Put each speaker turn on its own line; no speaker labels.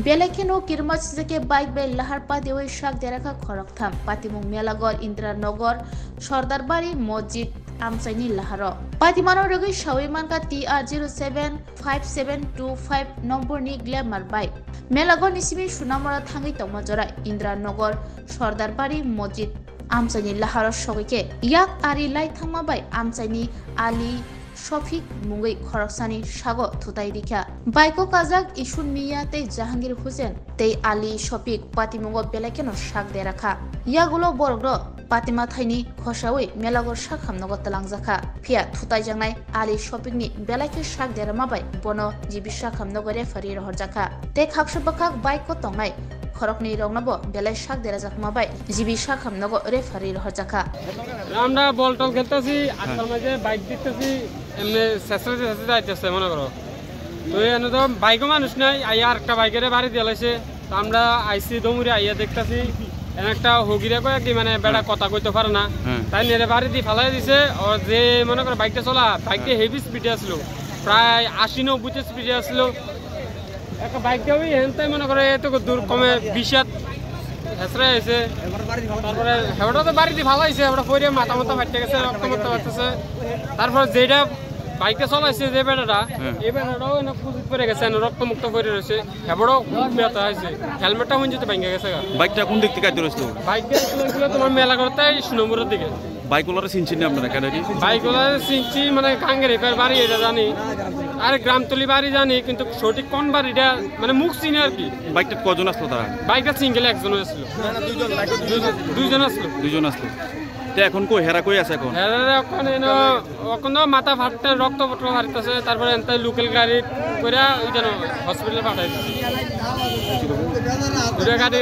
Belekeno kirmach zeke bike be lahar pa dewe shak deraka khoroktham patimung melagor Indranogor Sordarbari Mosjid Amsaini laharo patimano rogi shawiman ka TR075725 number ni glamour bike melagor nisimi sunamora thangi tomajora Indranogor Sordarbari Mosjid Amsaini laharo shogike yak ari lai thangma bai Amsaini Ali Shofik Mungai Khoroksani Shago Thutai Dikha Baiko Kazak Ishun Miya Tei Jahangir Hussein Tei Ali Shofik Patimungo Belekeno Shak Derakha Yagulo Borogro Patima Thaini Khoshawi Melagor Shak Hamnogo Talangjaka Phia Thutai Jangnai Ali Shofik ni Beleke Shak Deramabai Bono Jibi Shak Hamnogo Refari Rohorjaka Tei Khakshobakak Baiko Tongai খরকনি রংনাবো বেলে শাক দেরা জাকমাবাই GB শাক হামনগো referee রহজাকা
আমরা বল টল খেলতেছি আজকাল মাঝে bike দেখতেছি এমনি সেসরে সেসরে যাইতেছে মনে করো তো এনে তো বাইকও মানুষ নাই আইয়া আরেকটা বাইকের বাড়ি দিয়ে লাইছে তো আমরা আইসি দমুরে আইয়া দেখতেছি এনে একটা হগিরে কয় কি মানে বেড়া কথা কইতে পারে না তাই নেরে বাড়ি দিয়ে ফালাই দিছে আর যে মনে করো বাইকটা চলা বাইকটা হেভি স্পিডে আসলো প্রায় 80-90 স্পিডে আসলো একটা বাইক দেওয়াই হেনতাই মনে করে এত দূর কমে 20 হেসরা হয়েছে তারপরে হেবটা তো বাড়িতে ভালো হয়েছে হেবটা পরে মাথা মাথা ফাটতে গেছে রক্ত মাথা ফাটতেছে তারপর যেটা বাইকটা চলাইছে যে বেটাটা এই বেটাটাও এনে পুজিত পড়ে গেছে রক্তমুক্ত পড়ে রয়েছে হেবটাও খুব ব্যথা হয়েছে হেলমেটটা হুঁজিতে ভেঙে গেছে
বাইকটা কোন দিক থেকে আসছিল
বাইকটা তোমার মেলা করতে নম্বরের দিকে
বাইকগুলোর চিনছেন আপনারা কেন
বাইকগুলোর চিনছি মানে কাঙ্গের বাড়ি এটা জানি আর গ্রামতলি বাড়ি জানি কিন্তু সঠিক কোন বাড়িটা মানে মুখ চিনি আর কি
বাইকটা কজন আসলো তারা
বাইকটা সিঙ্গেল একজন আসলো দুইজন আসলো
তো এখন কই হেরা কই আছে এখন
এখন মাথা ফাটতে রক্ত পত্র ফাটতেছে তারপরে এনতাই লোকাল গাড়ি করে হসপিটালে পাঠাইছে গাড়ি